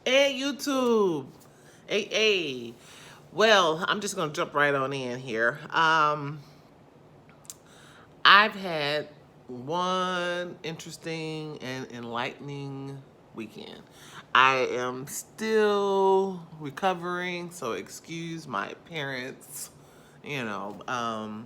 Hey, YouTube. Hey. Well, I'm just going to jump right on in here. I've had one interesting and enlightening weekend. I am still recovering, so excuse my parents. You know,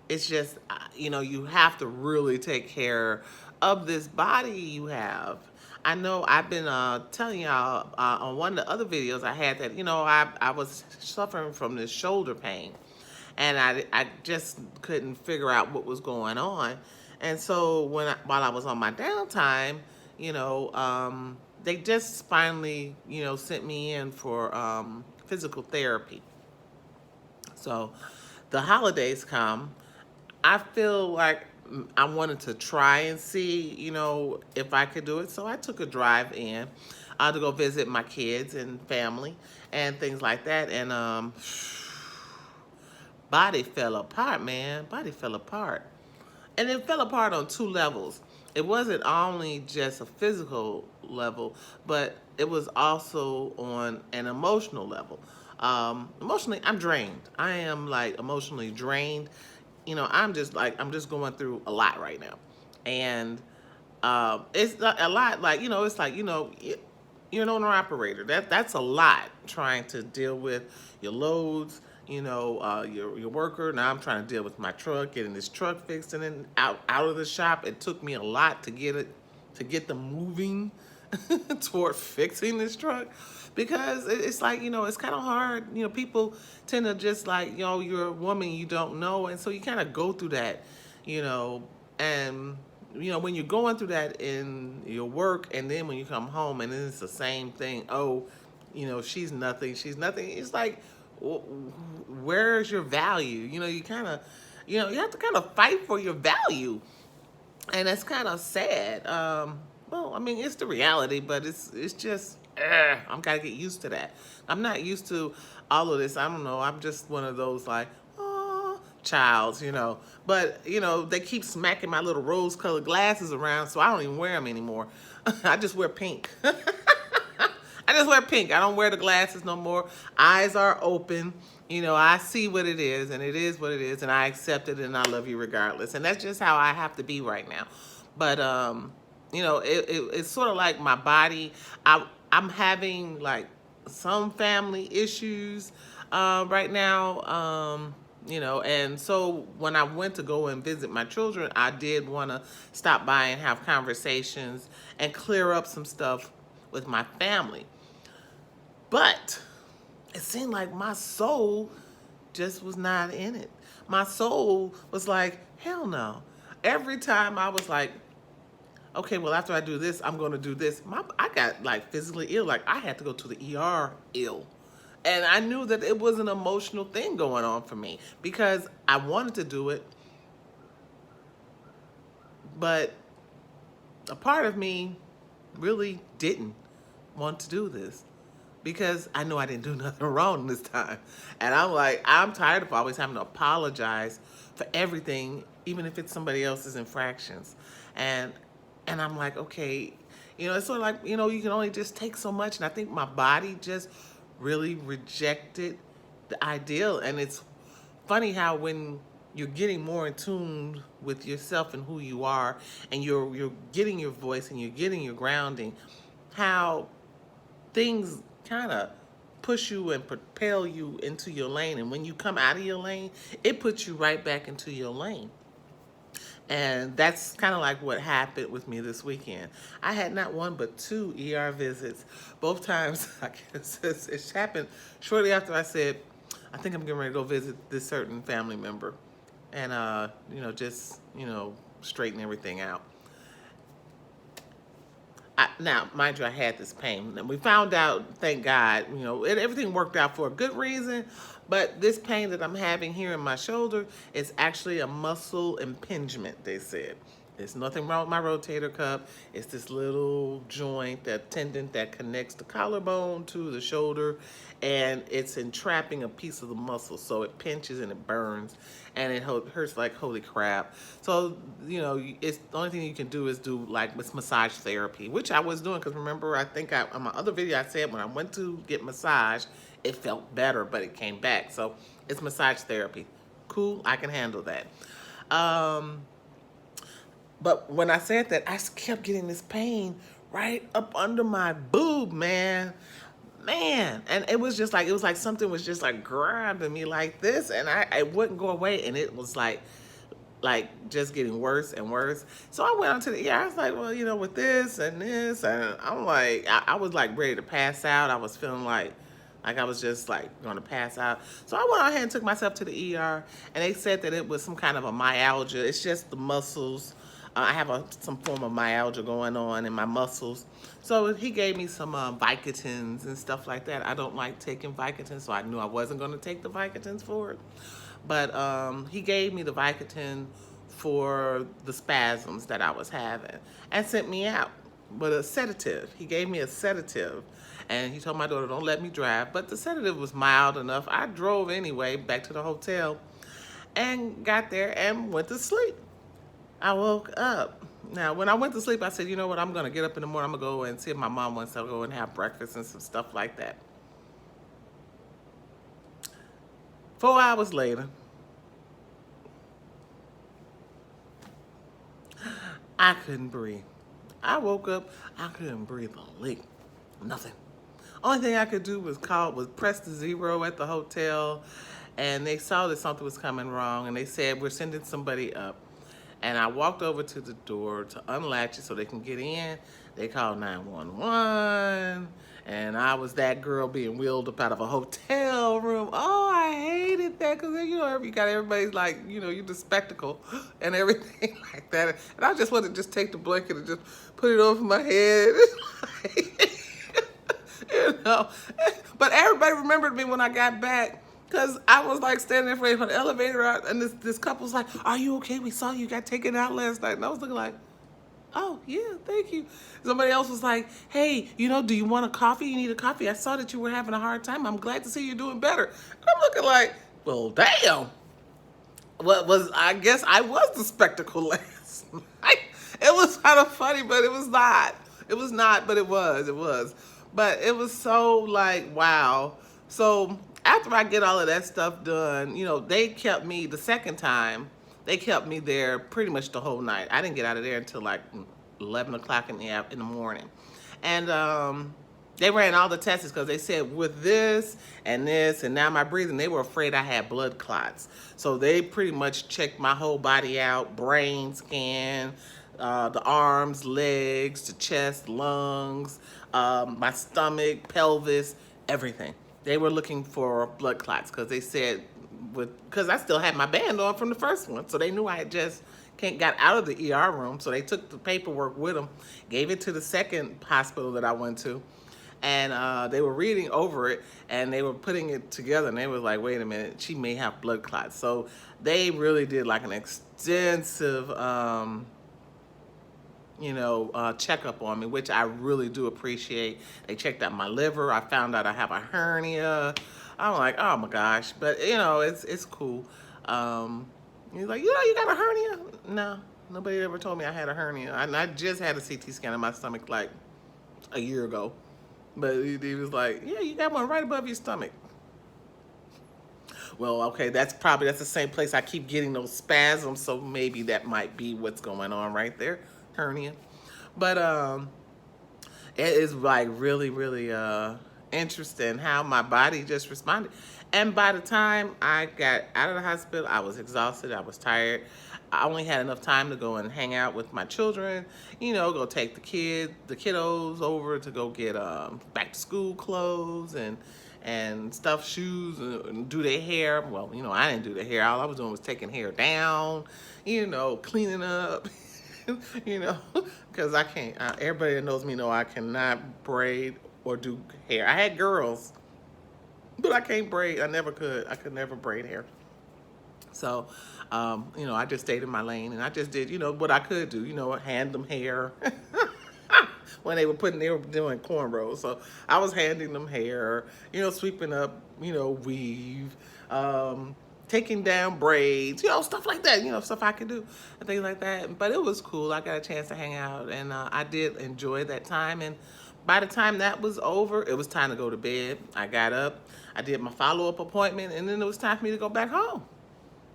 it's just, you have to really take care of this body you have. I know I've been telling y'all on one of the other videos I had that, I was suffering from this shoulder pain. And I just couldn't figure out what was going on. And so while I was on my downtime, they just finally, sent me in for physical therapy. So the holidays come. I feel like I wanted to try and see, if I could do it. So I took a drive in to go visit my kids and family and things like that. And body fell apart, man. Body fell apart. And it fell apart on two levels. It wasn't only just a physical level, but it was also on an emotional level. Emotionally, I'm drained. I am like emotionally drained. I'm just going through a lot right now. And it's a lot like, it's like, you're an owner operator. That's a lot trying to deal with your loads, your worker. Now I'm trying to deal with my truck, getting this truck fixed and then out of the shop. It took me a lot to get them moving toward fixing this truck because it's like, it's kind of hard. People tend to just like, you're a woman you don't know. And so you kind of go through that, and when you're going through that in your work and then when you come home and then it's the same thing. Oh, she's nothing. She's nothing. It's like, where's your value? You kind of, you have to kind of fight for your value. And that's kind of sad. Well, I mean, it's the reality, but it's just, I'm gotta get used to that. I'm not used to all of this. I don't know. I'm just one of those like, oh, childs, But, they keep smacking my little rose-colored glasses around, so I don't even wear them anymore. I just wear pink. I just wear pink. I don't wear the glasses no more. Eyes are open. I see what it is, and it is what it is, and I accept it, and I love you regardless. And that's just how I have to be right now. But it's sort of like my body. I'm having like some family issues right now. And so when I went to go and visit my children, I did want to stop by and have conversations and clear up some stuff with my family. But it seemed like my soul just was not in it. My soul was like, hell no. Every time I was like, okay, well, after I do this, I'm going to do this. I got like physically ill. Like I had to go to the ER ill. And I knew that it was an emotional thing going on for me because I wanted to do it. But a part of me really didn't want to do this because I know I didn't do nothing wrong this time. And I'm like, I'm tired of always having to apologize for everything, even if it's somebody else's infractions. And I'm like, okay, it's sort of like, you can only just take so much. And I think my body just really rejected the ideal. And it's funny how when you're getting more in tune with yourself and who you are, and you're getting your voice and you're getting your grounding, how things kind of push you and propel you into your lane. And when you come out of your lane, it puts you right back into your lane. And that's kind of like what happened with me this weekend. I had not one but two ER visits. Both times, I guess it happened shortly after I said, I think I'm getting ready to go visit this certain family member. And, just, straighten everything out. Now, mind you, I had this pain. And we found out, thank God, everything worked out for a good reason. But this pain that I'm having here in my shoulder is actually a muscle impingement, they said. There's nothing wrong with my rotator cuff. It's this little joint, that tendon that connects the collarbone to the shoulder, and it's entrapping a piece of the muscle. So it pinches and it burns, and it hurts like holy crap. So, it's the only thing you can do is do like massage therapy, which I was doing, because remember, I think on my other video I said when I went to get massage, it felt better, but it came back. So it's massage therapy. Cool, I can handle that. But when I said that, I kept getting this pain right up under my boob, man. And it was like something was just like grabbing me like this, and I wouldn't go away, and it was like just getting worse and worse. So I went on to the ER. I was like, well, with this, and I'm like, I was like ready to pass out. I was feeling like I was just like going to pass out. So I went ahead and took myself to the ER, and they said that it was some kind of a myalgia. It's just the muscles. I have some form of myalgia going on in my muscles. So he gave me some Vicodins and stuff like that. I don't like taking Vicodins, so I knew I wasn't going to take the Vicodins for it. But he gave me the Vicodin for the spasms that I was having and sent me out with a sedative. He gave me a sedative, and he told my daughter, don't let me drive. But the sedative was mild enough. I drove anyway back to the hotel and got there and went to sleep. I woke up. Now, when I went to sleep, I said, you know what, I'm going to get up in the morning. I'm going to go and see if my mom wants to go and have breakfast and some stuff like that. 4 hours later, I couldn't breathe. I woke up, I couldn't breathe a lick. Nothing. Only thing I could do was press the 0 at the hotel, and they saw that something was coming wrong, and they said, we're sending somebody up. And I walked over to the door to unlatch it so they can get in. They called 911, and I was that girl being wheeled up out of a hotel room. Oh, I hated that, because you got everybody's like, you're the spectacle and everything like that. And I just wanted to just take the blanket and just put it over my head. But everybody remembered me when I got back. Because I was like standing there waiting for the elevator out, and this couple's like, are you okay? We saw you got taken out last night. And I was looking like, oh, yeah, thank you. Somebody else was like, hey, do you want a coffee? You need a coffee? I saw that you were having a hard time. I'm glad to see you're doing better. And I'm looking like, well, damn. I guess I was the spectacle last night. It was kind of funny, but it was not. It was not, but it was. It was. But it was so like, wow. So after I get all of that stuff done, they kept me the second time. They kept me there pretty much the whole night. I didn't get out of there until like 11 o'clock in the morning. And they ran all the tests because they said with this and now my breathing, they were afraid I had blood clots. So they pretty much checked my whole body out, brain scan, the arms, legs, the chest, lungs, my stomach, pelvis, everything. They were looking for blood clots because they said, because I still had my band on from the first one. So they knew I had just got out of the ER room. So they took the paperwork with them, gave it to the second hospital that I went to. And they were reading over it, and they were putting it together, and they were like, wait a minute, she may have blood clots. So they really did like an extensive checkup on me, which I really do appreciate. They checked out my liver. I found out I have a hernia. I'm like, oh my gosh. But it's cool. He's like, you got a hernia? No, nobody ever told me I had a hernia. I just had a CT scan of my stomach like a year ago. But he was like, yeah, you got one right above your stomach. Well, okay, that's the same place I keep getting those spasms, so maybe that might be what's going on right there. Hernia. But it is like really, really interesting how my body just responded. And by the time I got out of the hospital, I was exhausted, I was tired. I only had enough time to go and hang out with my children, go take the kiddos over to go get back to school clothes and stuff, shoes, and do their hair. Well, I didn't do their hair. All I was doing was taking hair down, cleaning up. Because I can't, everybody that knows me know I cannot braid or do hair. I had girls, but I can't braid. I never could. I could never braid hair. So, I just stayed in my lane and I just did, what I could do, hand them hair when they were doing cornrows. So I was handing them hair, sweeping up, weave, taking down braids, stuff like that, stuff I could do and things like that. But it was cool. I got a chance to hang out and I did enjoy that time. And by the time that was over, it was time to go to bed. I got up, I did my follow-up appointment, and then it was time for me to go back home.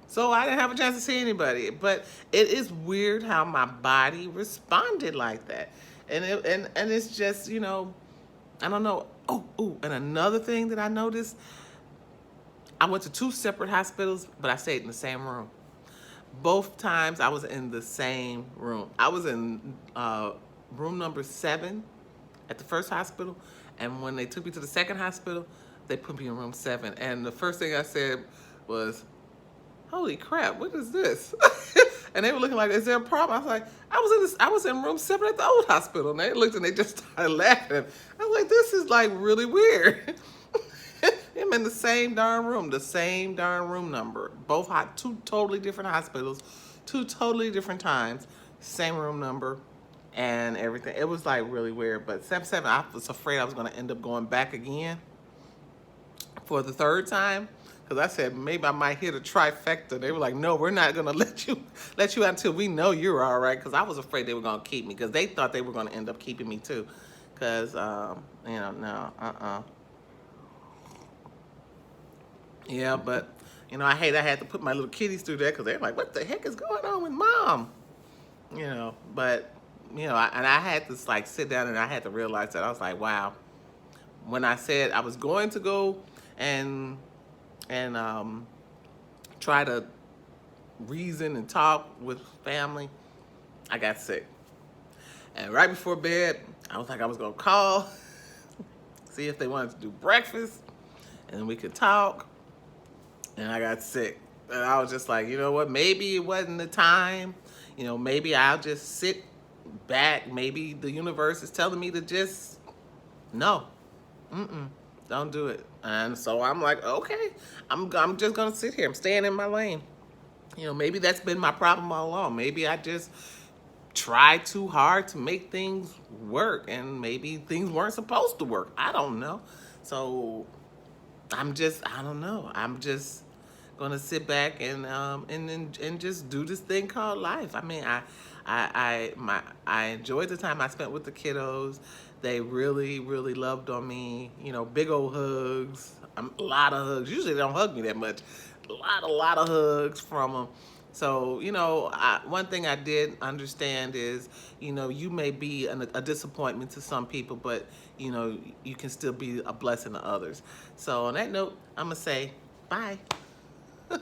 So I didn't have a chance to see anybody. But it is weird how my body responded like that. And it's just, I don't know. Oh, and another thing that I noticed, I went to 2 separate hospitals, but I stayed in the same room. Both times I was in the same room. I was in room number 7 at the first hospital, and when they took me to the second hospital, they put me in room 7. And the first thing I said was, "Holy crap, what is this?" And they were looking like, "Is there a problem?" I was like, I was in room 7 at the old hospital. And they looked and they just started laughing. I was like, this is like really weird. I'm in the same darn room number. Both 2 totally different hospitals, 2 totally different times, same room number and everything. It was like really weird. But 7-7, I was afraid I was going to end up going back again for the 3rd time. Because I said, maybe I might hit a trifecta. They were like, "No, we're not going to let you out until we know you're all right." Because I was afraid they were going to keep me. Because they thought they were going to end up keeping me too. Because, no, Yeah, but, I hate I had to put my little kitties through that. Because they're like, "What the heck is going on with Mom?" But, I had to, like, sit down and I had to realize that. I was like, wow. When I said I was going to go and try to reason and talk with family, I got sick. And right before bed, I was like, I was gonna call, see if they wanted to do breakfast, and we could talk. And I got sick. And I was just like, you know what, maybe it wasn't the time. Maybe I'll just sit back. Maybe the universe is telling me to just, no. Don't do it. And so I'm like, okay, I'm just gonna sit here. I'm staying in my lane. Maybe that's been my problem all along. Maybe I just tried too hard to make things work, and maybe things weren't supposed to work. I don't know. So I don't know. I'm just gonna sit back and just do this thing called life. I mean, I enjoyed the time I spent with the kiddos. They really, really loved on me. Big old hugs. A lot of hugs. Usually they don't hug me that much. A lot of hugs from them. So, one thing I did understand is, you may be a disappointment to some people, but, you can still be a blessing to others. So on that note, I'm going to say bye.